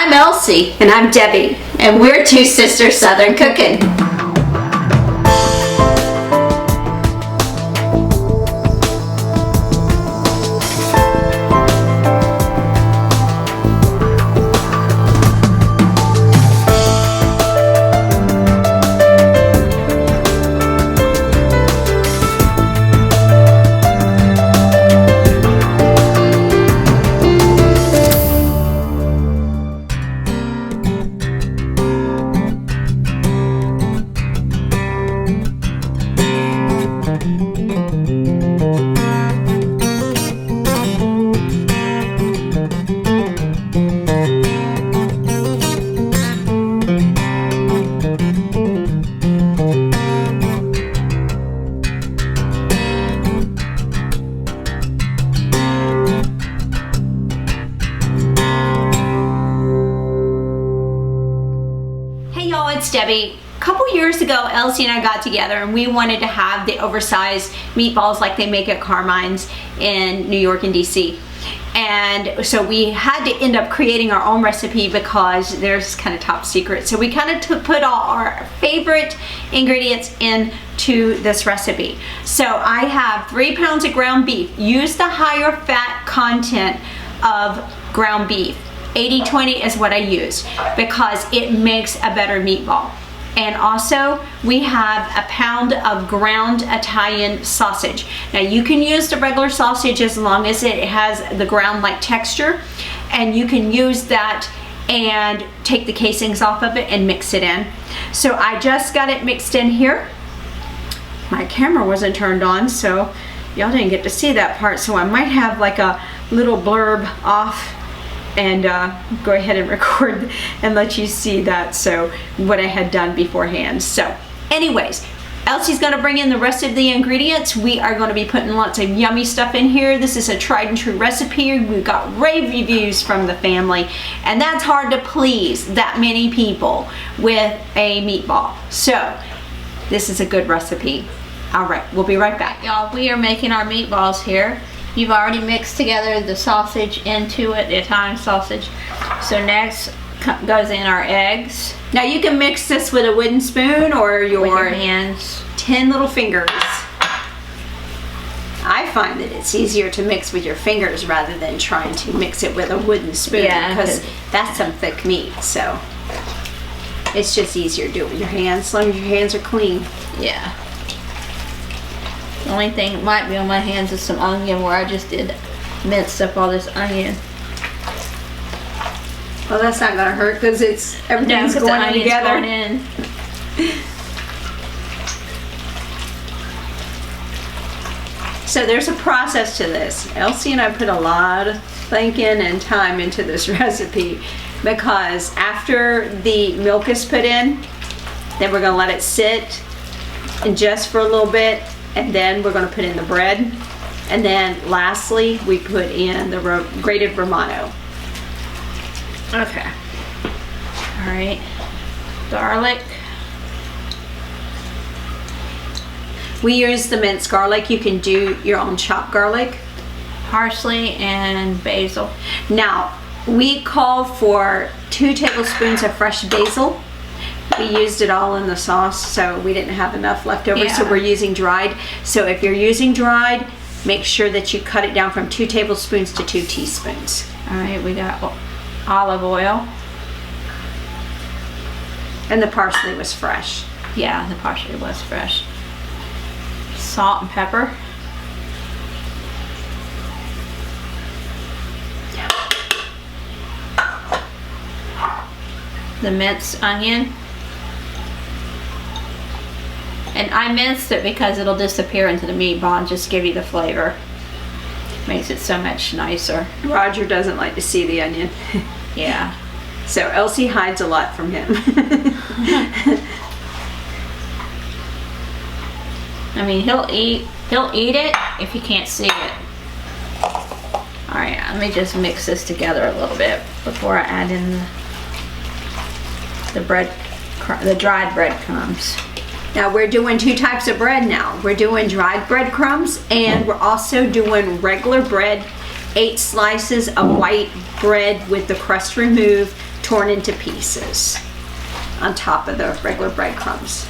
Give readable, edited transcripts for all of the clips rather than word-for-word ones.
I'm Elsie. And I'm Debbie. And we're Two Sisters Southern Cooking. It's Debbie. A couple years ago, Elsie and I got together and we wanted to have the oversized meatballs like they make at Carmine's in New York and DC. And so we had to end up creating our own recipe because there's kind of top secret. So we kind of put all our favorite ingredients into this recipe. So I have 3 pounds of ground beef. Use the higher fat content of ground beef. 80-20 is what I use because it makes a better meatball. And also we have a pound of ground Italian sausage. Now you can use the regular sausage as long as it has the ground-like texture, and you can use that and take the casings off of it and mix it in. So I just got it mixed in here. My camera wasn't turned on, so y'all didn't get to see that part, so I might have like a little blurb off and go ahead and record and let you see that, so what I had done beforehand. So anyways, Elsie's gonna bring in the rest of the ingredients. We are gonna be putting lots of yummy stuff in here. This is a tried and true recipe. We got rave reviews from the family, and that's hard to please that many people with a meatball. So this is a good recipe. All right, we'll be right back. Y'all, we are making our meatballs here. You've already mixed together the sausage into it, the Italian sausage. So next goes in our eggs. Now you can mix this with a wooden spoon or With your hands. 10 little fingers. I find that it's easier to mix with your fingers rather than trying to mix it with a wooden spoon, because that's some thick meat, so it's just easier to do it with your hands, as long as your hands are clean. Yeah. The only thing that might be on my hands is some onion, where I just did minced up all this onion. Well, that's not gonna hurt because everything's going in together. Going in. So there's a process to this. Elsie and I put a lot of thinking and time into this recipe, because after the milk is put in, then we're gonna let it sit and just for a little bit, and then we're going to put in the bread, and then lastly we put in the grated Romano. Okay. All right. Garlic. We use the minced garlic. You can do your own chopped garlic. Parsley and basil. Now we call for 2 tablespoons of fresh basil. We used it all in the sauce, so we didn't have enough left over, so we're using dried. So if you're using dried, make sure that you cut it down from 2 tablespoons to 2 teaspoons. All right, we got olive oil. And the parsley was fresh. Yeah, the parsley was fresh. Salt and pepper. The minced onion. And I minced it because it'll disappear into the meatball and just give you the flavor. Makes it so much nicer. Roger doesn't like to see the onion. Yeah. So Elsie hides a lot from him. I mean, he'll eat it if he can't see it. All right, let me just mix this together a little bit before I add in the dried breadcrumbs. Now we're doing 2 types of bread now. We're doing dried breadcrumbs, and we're also doing regular bread, 8 slices of white bread with the crust removed, torn into pieces on top of the regular breadcrumbs.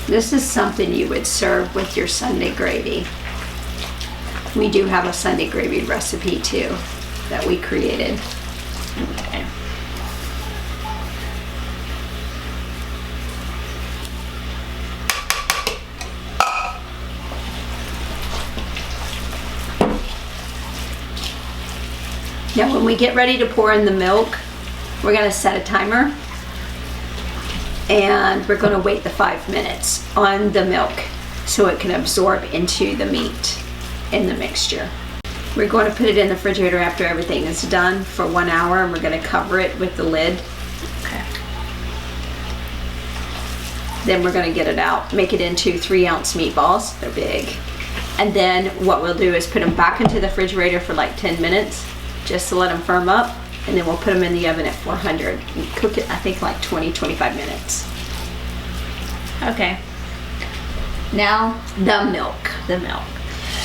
This is something you would serve with your Sunday gravy. We do have a Sunday gravy recipe too that we created. Okay. Now when we get ready to pour in the milk, we're gonna set a timer and we're gonna wait the 5 minutes on the milk so it can absorb into the meat in the mixture. We're going to put it in the refrigerator after everything is done for 1 hour, and we're gonna cover it with the lid. Okay. Then we're gonna get it out, make it into 3-ounce meatballs. They're big. And then what we'll do is put them back into the refrigerator for like 10 minutes, just to let them firm up. And then we'll put them in the oven at 400 and cook it, I think, like 20-25 minutes. Okay. Now The milk. the milk.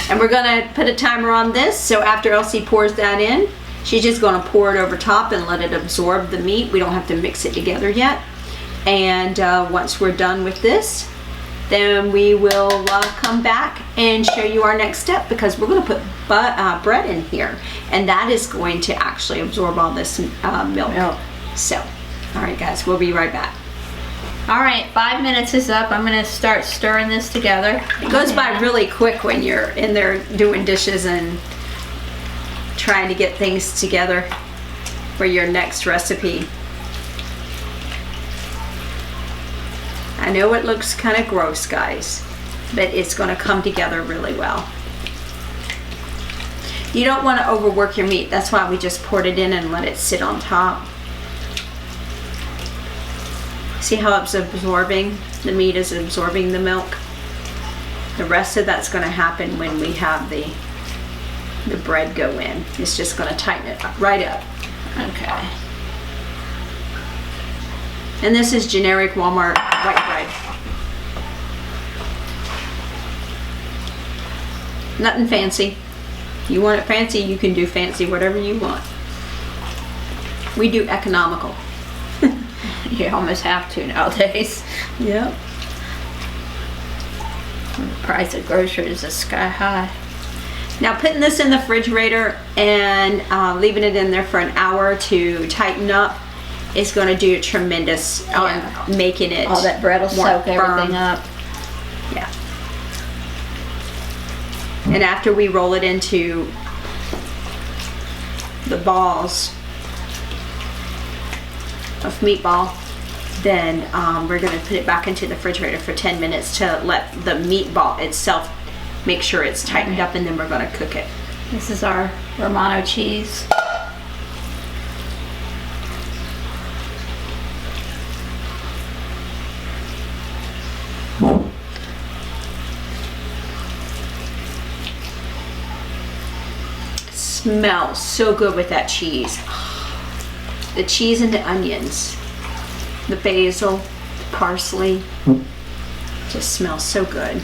And we're gonna put a timer on this, so after Elsie pours that in, she's just gonna pour it over top and let it absorb the meat. We don't have to mix it together yet. And once we're done with this, then we will come back and show you our next step, because we're gonna put bread in here, and that is going to actually absorb all this milk. So, all right guys, we'll be right back. All right, 5 minutes is up. I'm gonna start stirring this together. It goes by really quick when you're in there doing dishes and trying to get things together for your next recipe. I know it looks kind of gross, guys, but it's gonna come together really well. You don't want to overwork your meat. That's why we just poured it in and let it sit on top. See how it's absorbing? The meat is absorbing the milk. The rest of that's gonna happen when we have the bread go in. It's just gonna tighten it right up. Okay. And this is generic Walmart white bread. Nothing fancy. You want it fancy, you can do fancy, whatever you want. We do economical. You almost have to nowadays. Yep. The price of groceries is sky high. Now putting this in the refrigerator and leaving it in there for an hour to tighten up is going to do tremendous on making it. All that bread will more soak firm. everything up. Yeah. And after we roll it into the balls of meatball, then we're going to put it back into the refrigerator for 10 minutes to let the meatball itself make sure it's tightened up, and then we're going to cook it. This is our Romano cheese. Smells so good with that cheese. The cheese and the onions, the basil, the parsley, just smells so good.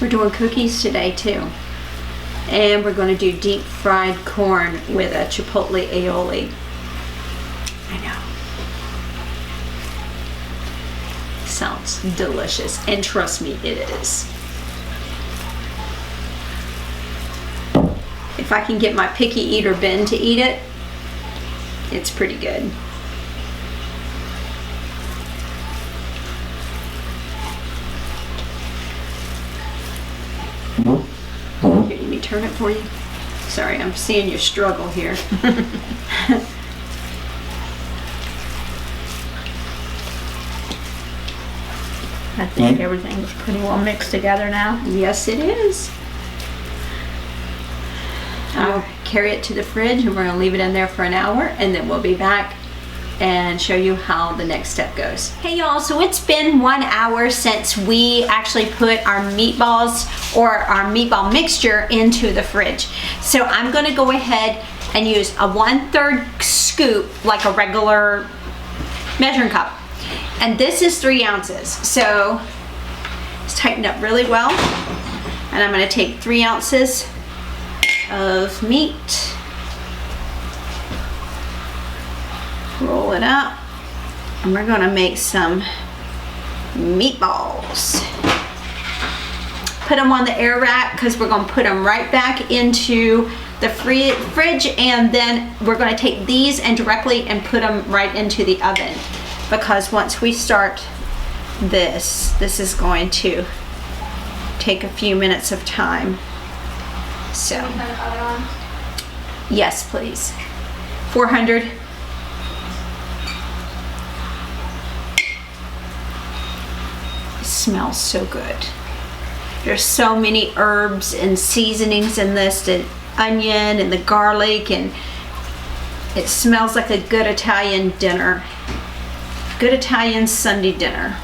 We're doing cookies today too. And we're going to do deep fried corn with a chipotle aioli. I know. Sounds delicious, and trust me, it is. If I can get my picky eater Ben to eat it, it's pretty good. Here, let me turn it for you. Sorry, I'm seeing your struggle here. I think everything's pretty well mixed together now. Yes, it is. I'll carry it to the fridge, and we're going to leave it in there for an hour, and then we'll be back and show you how the next step goes. Hey y'all, so it's been 1 hour since we actually put our meatballs or our meatball mixture into the fridge. So I'm gonna go ahead and use a 1/3 scoop, like a regular measuring cup. And this is 3 ounces. So it's tightened up really well. And I'm gonna take 3 ounces of meat. Roll it up, and we're gonna make some meatballs. Put them on the air rack because we're gonna put them right back into the fridge, and then we're gonna take these and directly and put them right into the oven, because once we start this is going to take a few minutes of time. So, yes, please. 400. Smells so good. There's so many herbs and seasonings in this, the onion and the garlic, and it smells like a good Italian dinner, good Italian Sunday dinner.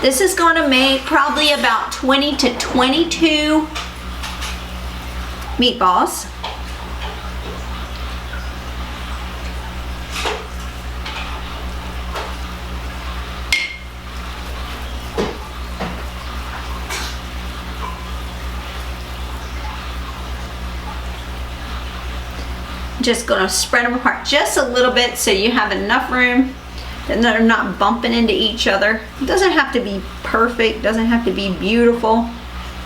This is going to make probably about 20 to 22 meatballs. Just gonna spread them apart just a little bit so you have enough room and they're not bumping into each other. It doesn't have to be perfect, doesn't have to be beautiful.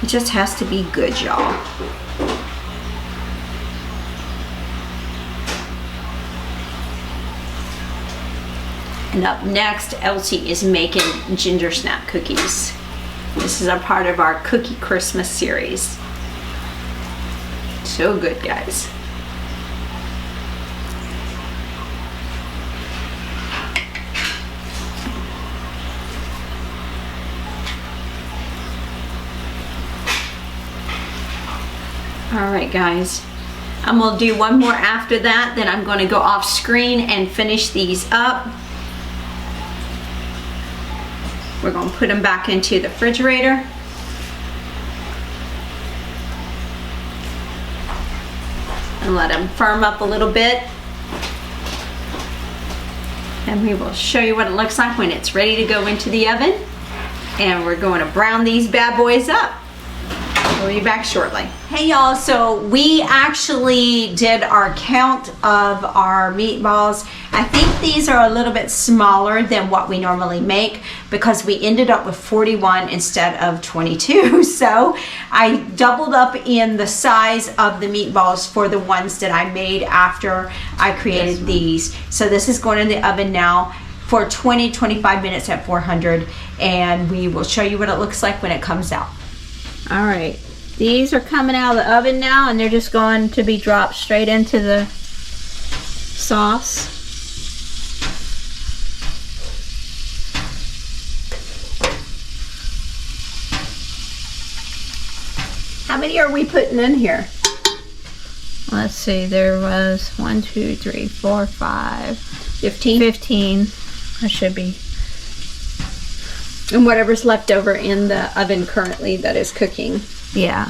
It just has to be good, y'all. And up next, Elsie is making ginger snap cookies. This is a part of our Cookie Christmas series. So good, guys. All right, guys, I'm gonna do one more after that, then I'm gonna go off screen and finish these up. We're gonna put them back into the refrigerator. And let them firm up a little bit. And we will show you what it looks like when it's ready to go into the oven. And we're going to brown these bad boys up. We'll be back shortly. Hey y'all, so we actually did our count of our meatballs. I think these are a little bit smaller than what we normally make because we ended up with 41 instead of 22. So I doubled up in the size of the meatballs for the ones that I made after I created these. So this is going in the oven now for 20-25 minutes at 400, and we will show you what it looks like when it comes out. All right. These are coming out of the oven now, and they're just going to be dropped straight into the sauce. How many are we putting in here? Let's see, there was 1, 2, 3, 4, 5, 15? 15. That should be. And whatever's left over in the oven currently that is cooking. Yeah.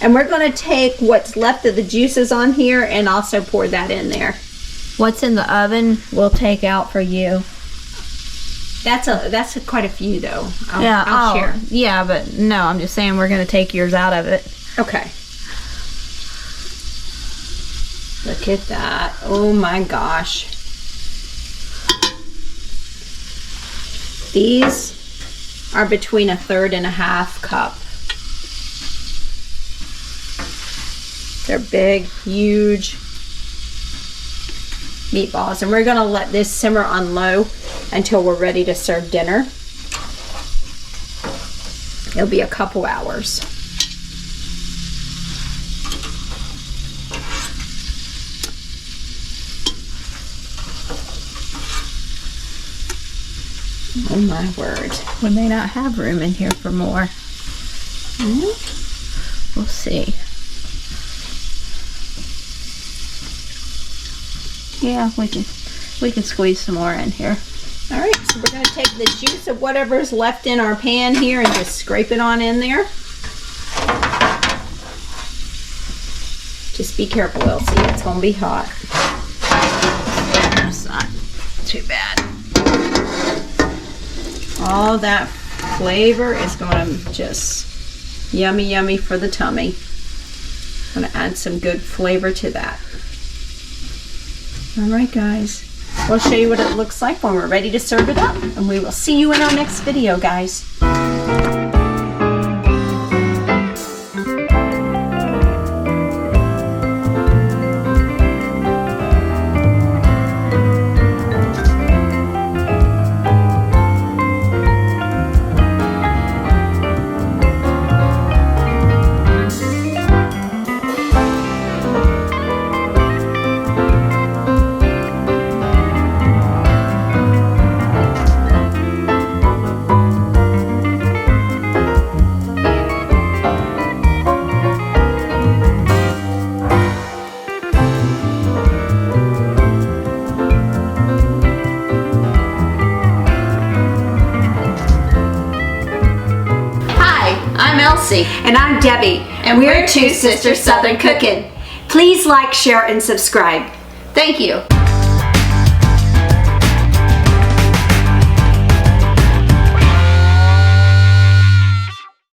And we're going to take what's left of the juices on here and also pour that in there. What's in the oven we'll take out for you. That's quite a few though. I'll share. Yeah, but no, I'm just saying we're going to take yours out of it. Okay. Look at that. Oh my gosh. These are between 1/3 and 1/2 cup. They're big, huge meatballs, and we're gonna let this simmer on low until we're ready to serve dinner. It'll be a couple hours. Oh my word. We may not have room in here for more. We'll see. Yeah, we can squeeze some more in here. All right, so we're gonna take the juice of whatever's left in our pan here and just scrape it on in there. Just be careful, Elsie, it's gonna be hot. That's not too bad. All that flavor is gonna just yummy, yummy for the tummy. I'm gonna add some good flavor to that. All right, guys. We'll show you what it looks like when we're ready to serve it up, and we will see you in our next video, guys. I'm Elsie. And I'm Debbie, and we're Two Sisters Southern Cooking. Please like, share, and subscribe. Thank you.